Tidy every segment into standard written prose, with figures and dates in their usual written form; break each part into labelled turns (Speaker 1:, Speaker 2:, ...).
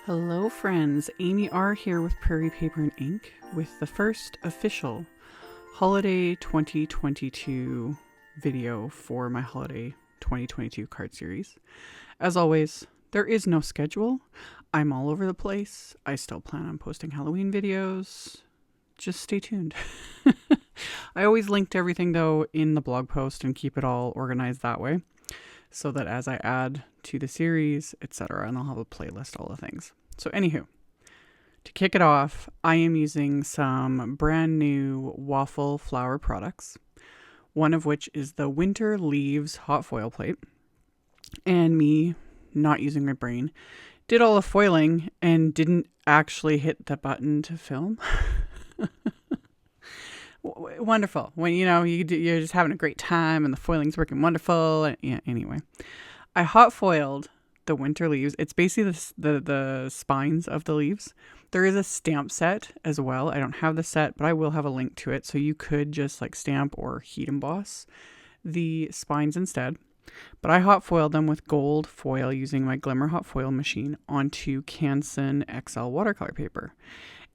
Speaker 1: Hello friends, AmyR here with Prairie Paper and Ink with the first official Holiday 2022 video for my Holiday 2022 card series. As always, there is no schedule. I'm all over the place. I still plan on posting Halloween videos. Just stay tuned. I always link to everything though in the blog post and keep it all organized that way, so that as I add to the series, etc., and I'll have a playlist, all the things. So anywho, to kick it off, I am using some brand new Waffle flower products, one of which is the Winter Leaves hot foil plate. And me, not using my brain, did all the foiling and didn't actually hit the button to film. Wonderful. When you're just having a great time and the foiling's working wonderful. Yeah, anyway, I hot foiled the Winter Leaves. It's basically the spines of the leaves. There is a stamp set as well. I don't have the set, but I will have a link to it. So you could just like stamp or heat emboss the spines instead. But I hot foiled them with gold foil using my Glimmer hot foil machine onto Canson XL watercolor paper.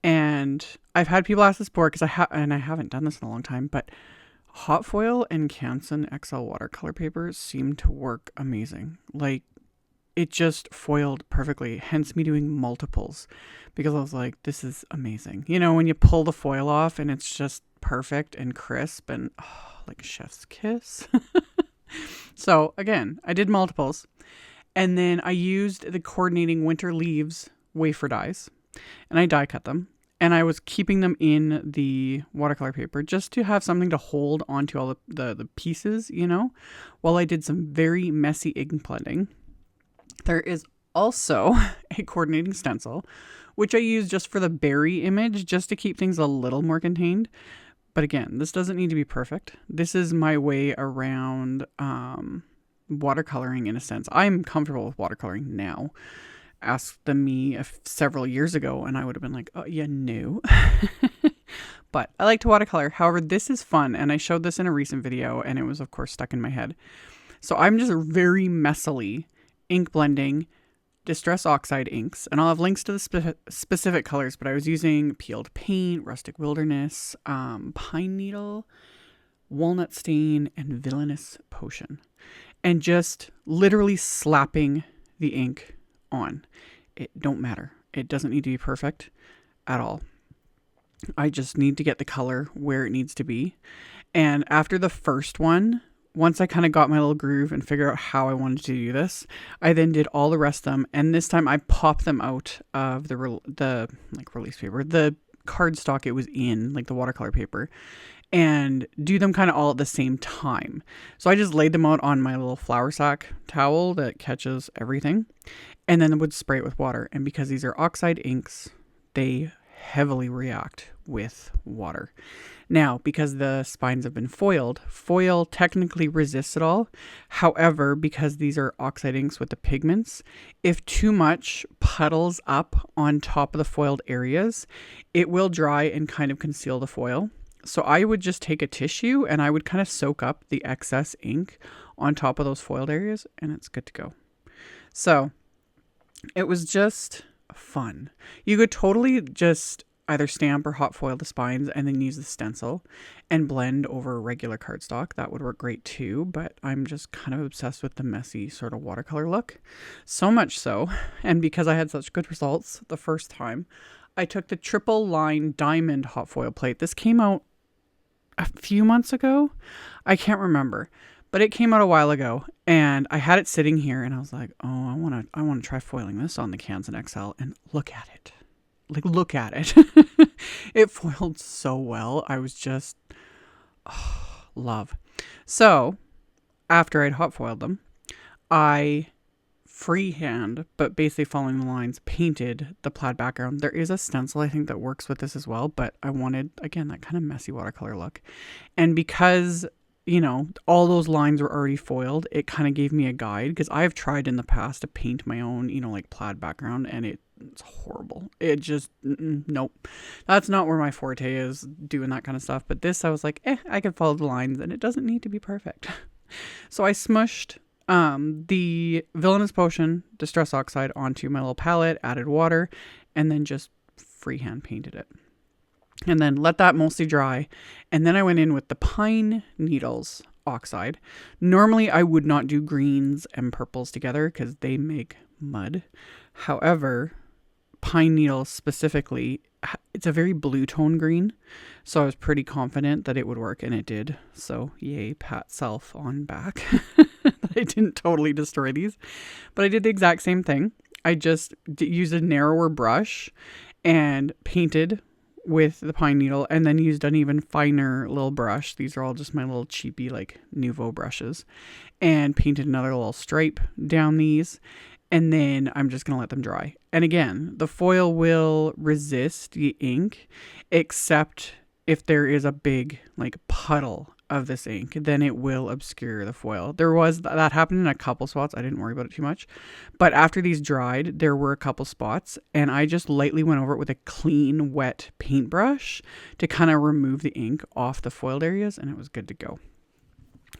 Speaker 1: And I've had people ask this before because I haven't done this in a long time, but hot foil and Canson XL watercolor paper seem to work amazing. Like, it just foiled perfectly, hence me doing multiples, because I was like, this is amazing. You know, when you pull the foil off and it's just perfect and crisp and like a chef's kiss. So again, I did multiples, and then I used the coordinating Winter Leaves wafer dies, and I die cut them, and I was keeping them in the watercolor paper just to have something to hold onto all the pieces, you know, while I did some very messy ink blending. There is also a coordinating stencil, which I use just for the berry image, just to keep things a little more contained. But again, this doesn't need to be perfect. This is my way around watercoloring in a sense. I'm comfortable with watercoloring now. Ask them me several years ago and I would have been like, oh yeah, no. But I like to watercolor. However, this is fun, and I showed this in a recent video and it was of course stuck in my head. So I'm just very messily ink blending Distress Oxide inks, and I'll have links to the specific colors, but I was using Peeled Paint, Rustic Wilderness, Pine Needle, Walnut Stain, and Villainous Potion, and just literally slapping the ink on. It don't matter. It doesn't need to be perfect at all. I just need to get the color where it needs to be. And after the first one, once I kind of got my little groove and figured out how I wanted to do this, I then did all the rest of them. And this time I popped them out of the release paper, the cardstock it was in, like the watercolor paper, and do them kind of all at the same time. So I just laid them out on my little flour sack towel that catches everything, and then would spray it with water. And because these are oxide inks, they heavily react with water. Now, because the spines have been foiled, foil technically resists it all. However, because these are oxide inks with the pigments, if too much puddles up on top of the foiled areas, it will dry and kind of conceal the foil. So I would just take a tissue and I would kind of soak up the excess ink on top of those foiled areas, and it's good to go. So it was just fun. You could totally just either stamp or hot foil the spines and then use the stencil and blend over regular cardstock. That would work great too, but I'm just kind of obsessed with the messy sort of watercolor look. So much so, and because I had such good results the first time, I took the triple line diamond hot foil plate. This came out a few months ago. I can't remember, but it came out a while ago, and I had it sitting here and I was like, oh, I want to try foiling this on the Canson XL, and look at it. Like, look at it. It foiled so well. I was just, love. So after I'd hot foiled them, I freehand, but basically following the lines, painted the plaid background. There is a stencil, I think, that works with this as well, but I wanted, again, that kind of messy watercolor look. And because, you know, all those lines were already foiled, it kind of gave me a guide, because I've tried in the past to paint my own, you know, like plaid background, and it's horrible. It just, nope. That's not where my forte is, doing that kind of stuff. But this, I was like, I could follow the lines and it doesn't need to be perfect. So I smushed The Villainous Potion Distress Oxide onto my little palette, added water, and then just freehand painted it. And then let that mostly dry. And then I went in with the Pine Needles Oxide. Normally I would not do greens and purples together because they make mud. However, Pine Needles specifically, it's a very blue tone green. So I was pretty confident that it would work, and it did. So yay, pat self on back. I didn't totally destroy these. But I did the exact same thing. I just used a narrower brush and painted with the pine needle, and then used an even finer little brush. These are all just my little cheapy like Nouveau brushes, and painted another little stripe down these, and then I'm just gonna let them dry. And again, the foil will resist the ink, except if there is a big like puddle of this ink, then it will obscure the foil. That happened in a couple spots. I didn't worry about it too much, but after these dried, there were a couple spots, and I just lightly went over it with a clean, wet paintbrush to kind of remove the ink off the foiled areas, and it was good to go.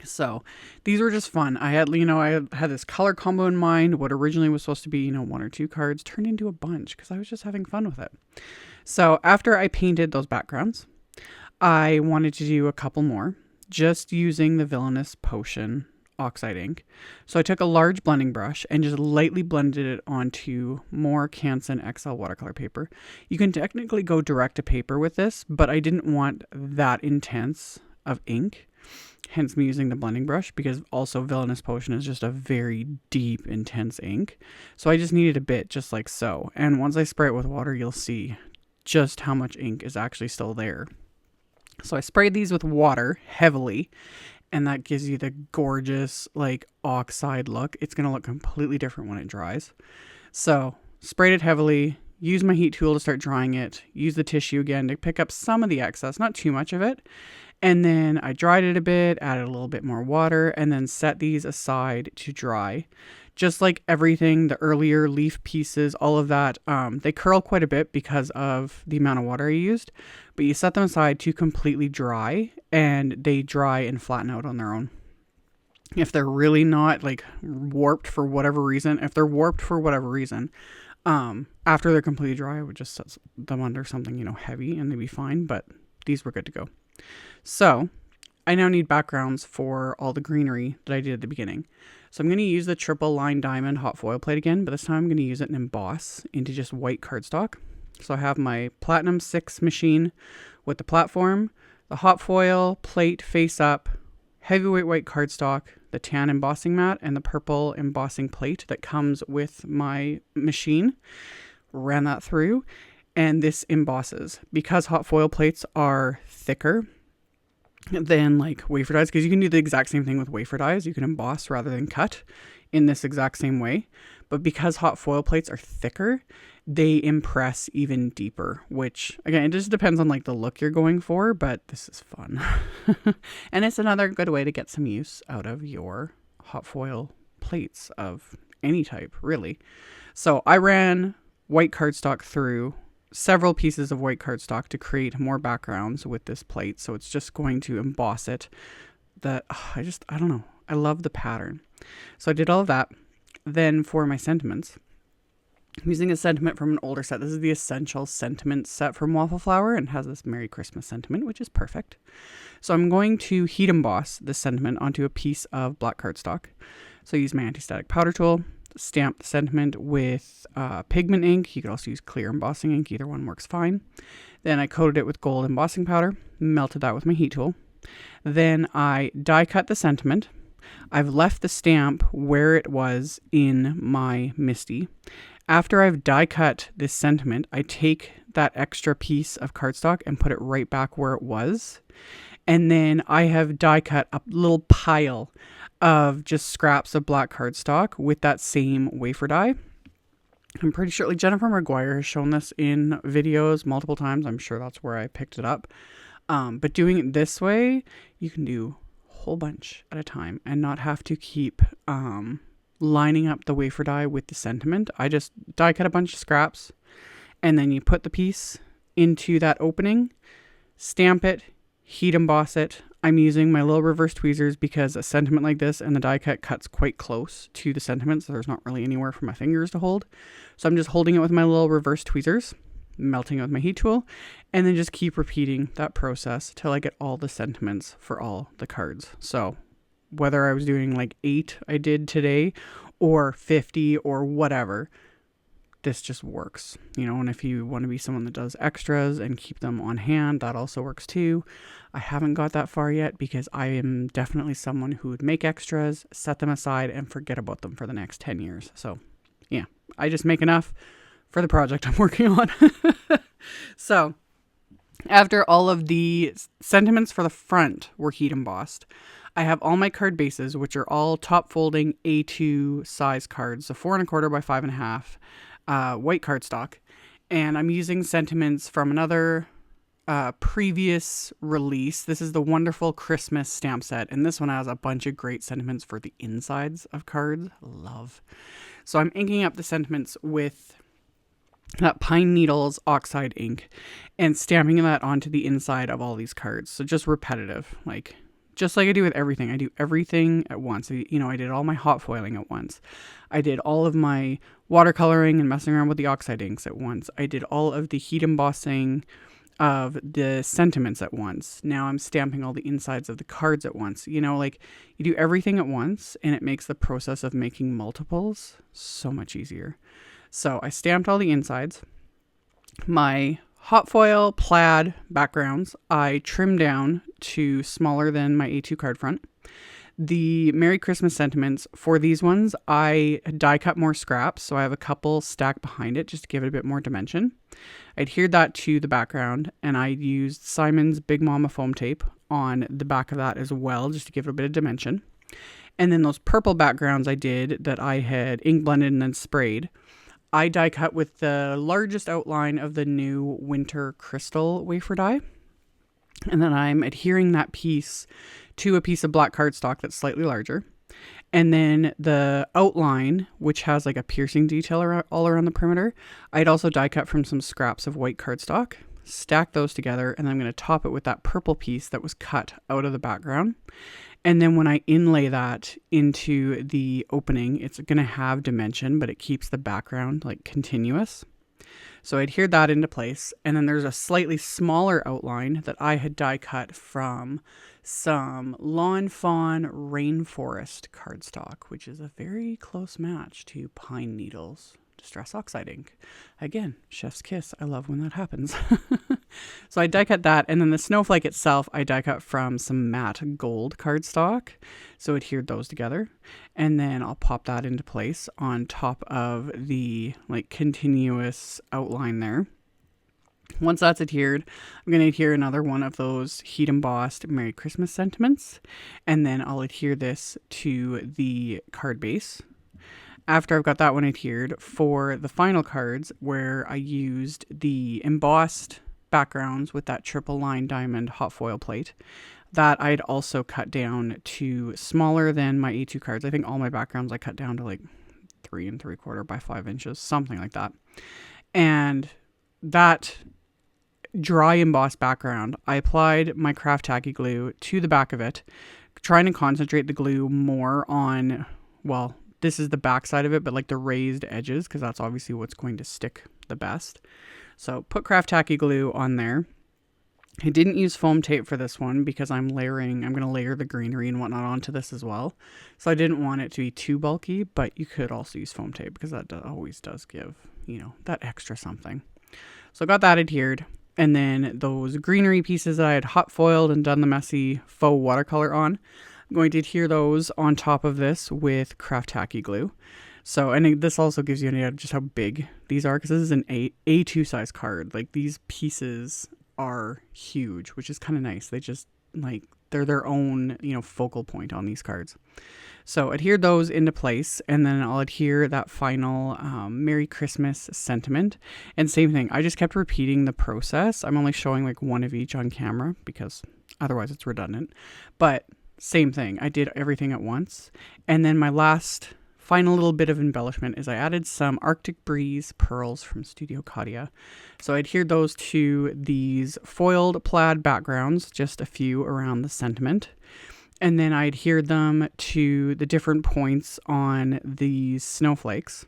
Speaker 1: So these were just fun. I had this color combo in mind. What originally was supposed to be, 1 or 2 cards turned into a bunch because I was just having fun with it. So after I painted those backgrounds, I wanted to do a couple more, just using the Villainous Potion Oxide ink. So I took a large blending brush and just lightly blended it onto more Canson XL watercolor paper. You can technically go direct to paper with this, but I didn't want that intense of ink, hence me using the blending brush, because also Villainous Potion is just a very deep, intense ink. So I just needed a bit, just like so. And once I spray it with water, you'll see just how much ink is actually still there. So I sprayed these with water heavily, and that gives you the gorgeous like oxide look. It's going to look completely different when it dries. So sprayed it heavily, used my heat tool to start drying it, used the tissue again to pick up some of the excess, not too much of it. And then I dried it a bit, added a little bit more water, and then set these aside to dry. Just like everything, the earlier leaf pieces, all of that, they curl quite a bit because of the amount of water I used, but you set them aside to completely dry, and they dry and flatten out on their own. If they're really not like warped for whatever reason, after they're completely dry, I would just set them under something, heavy, and they'd be fine, but these were good to go. So I now need backgrounds for all the greenery that I did at the beginning. So I'm going to use the triple line diamond hot foil plate again, but this time I'm going to use it and emboss into just white cardstock. So I have my Platinum 6 machine with the platform, the hot foil plate face up, heavyweight white cardstock, the tan embossing mat, and the purple embossing plate that comes with my machine. Ran that through, and this embosses. Because hot foil plates are thicker than like wafer dies, because you can do the exact same thing with wafer dies. You can emboss rather than cut in this exact same way. But because hot foil plates are thicker, they impress even deeper, which again, it just depends on like the look you're going for, but this is fun. And it's another good way to get some use out of your hot foil plates of any type, really. So I ran white cardstock through several pieces of white cardstock to create more backgrounds with this plate. So it's just going to emboss it. I don't know. I love the pattern. So I did all of that. Then for my sentiments, I'm using a sentiment from an older set. This is the Essential Sentiment set from Waffle Flower, and has this Merry Christmas sentiment, which is perfect. So I'm going to heat emboss this sentiment onto a piece of black cardstock. So I use my anti-static powder tool, stamp the sentiment with pigment ink. You could also use clear embossing ink. Either one works fine. Then I coated it with gold embossing powder, melted that with my heat tool. Then I die cut the sentiment. I've left the stamp where it was in my MISTI. After I've die cut this sentiment, I take that extra piece of cardstock and put it right back where it was. And then I have die cut a little pile of just scraps of black cardstock with that same wafer die. I'm pretty sure, like, Jennifer Maguire has shown this in videos multiple times. I'm sure that's where I picked it up. But doing it this way, you can do a whole bunch at a time and not have to keep lining up the wafer die with the sentiment. I just die cut a bunch of scraps, and then you put the piece into that opening, stamp it, heat emboss it. I'm using my little reverse tweezers because a sentiment like this and the die cut cuts quite close to the sentiment, so there's not really anywhere for my fingers to hold. So I'm just holding it with my little reverse tweezers, melting it with my heat tool, and then just keep repeating that process till I get all the sentiments for all the cards. So whether I was doing like 8 I did today or 50 or whatever, this just works, you know. And if you want to be someone that does extras and keep them on hand, that also works too. I haven't got that far yet because I am definitely someone who would make extras, set them aside, and forget about them for the next 10 years. So yeah, I just make enough for the project I'm working on. So after all of the sentiments for the front were heat embossed, I have all my card bases, which are all top folding A2 size cards, so 4 1/4 by 5 1/2, white cardstock. And I'm using sentiments from another previous release. This is the Wonderful Christmas stamp set, and this one has a bunch of great sentiments for the insides of cards. Love. So I'm inking up the sentiments with that Pine Needles Oxide ink and stamping that onto the inside of all these cards. So just repetitive, just like I do with everything. I do everything at once. I did all my hot foiling at once. I did all of my watercoloring and messing around with the Oxide inks at once. I did all of the heat embossing of the sentiments at once. Now I'm stamping all the insides of the cards at once. You do everything at once, and it makes the process of making multiples so much easier. So I stamped all the insides. My hot foil plaid backgrounds, I trimmed down to smaller than my A2 card front. The Merry Christmas sentiments, for these ones, I die cut more scraps, so I have a couple stacked behind it just to give it a bit more dimension. I adhered that to the background, and I used Simon's Big Mama foam tape on the back of that as well, just to give it a bit of dimension. And then those purple backgrounds I did that I had ink blended and then sprayed, I die cut with the largest outline of the new Winter Crystal wafer die. And then I'm adhering that piece to a piece of black cardstock that's slightly larger. And then the outline, which has like a piercing detail all around the perimeter, I'd also die cut from some scraps of white cardstock, stack those together, and I'm going to top it with that purple piece that was cut out of the background. And then when I inlay that into the opening, it's going to have dimension, but it keeps the background continuous. So I adhered that into place. And then there's a slightly smaller outline that I had die cut from some Lawn Fawn Rainforest cardstock, which is a very close match to Pine Needles Distress Oxide ink. Again, chef's kiss. I love when that happens. So I die cut that, and then the snowflake itself I die cut from some matte gold cardstock. So adhered those together, and then I'll pop that into place on top of the continuous outline there. Once that's adhered, I'm going to adhere another one of those heat embossed Merry Christmas sentiments, and then I'll adhere this to the card base. After I've got that one adhered, for the final cards where I used the embossed backgrounds with that triple line diamond hot foil plate, that I'd also cut down to smaller than my A2 cards. I think all my backgrounds I cut down to 3 3/4 by 5 inches, something like that. And that dry embossed background, I applied my craft tacky glue to the back of it, trying to concentrate the glue more on, this is the back side of it, but the raised edges, because that's obviously what's going to stick the best. So put craft tacky glue on there. I didn't use foam tape for this one because I'm going to layer the greenery and whatnot onto this as well. So I didn't want it to be too bulky, but you could also use foam tape because that always does give, that extra something. So I got that adhered. And then those greenery pieces that I had hot foiled and done the messy faux watercolor on, I'm going to adhere those on top of this with craft tacky glue. So, and this also gives you an idea of just how big these are, because this is an A2 size card. These pieces are huge, which is kind of nice. They just they're their own, focal point on these cards. So adhere those into place, and then I'll adhere that final Merry Christmas sentiment. And same thing, I just kept repeating the process. I'm only showing one of each on camera because otherwise it's redundant. But same thing, I did everything at once. And then my last final little bit of embellishment is I added some Arctic Breeze pearls from Studio Katia. So I adhered those to these foiled plaid backgrounds, just a few around the sentiment. And then I adhered them to the different points on these snowflakes.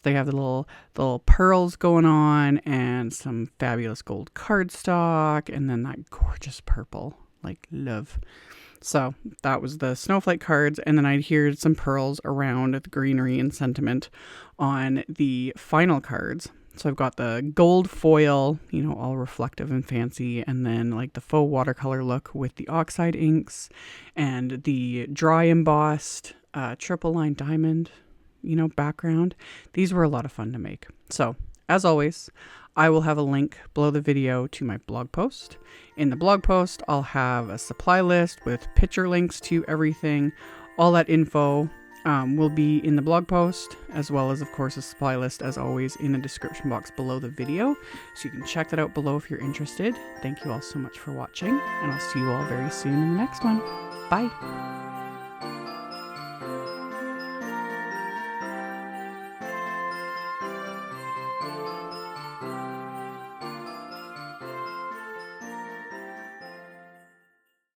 Speaker 1: They have the little pearls going on and some fabulous gold cardstock and then that gorgeous purple, like love. So that was the snowflake cards, and then I adhered some pearls around the greenery and sentiment on the final cards. So I've got the gold foil, you know, all reflective and fancy, and then like the faux watercolor look with the Oxide inks and the dry embossed triple line diamond, you know, background. These were a lot of fun to make. So as always, I will have a link below the video to my blog post. In the blog post, I'll have a supply list with picture links to everything. All that info will be in the blog post, as well as, of course, a supply list, as always, in the description box below the video. So you can check that out below if you're interested. Thank you all so much for watching, and I'll see you all very soon in the next one. Bye!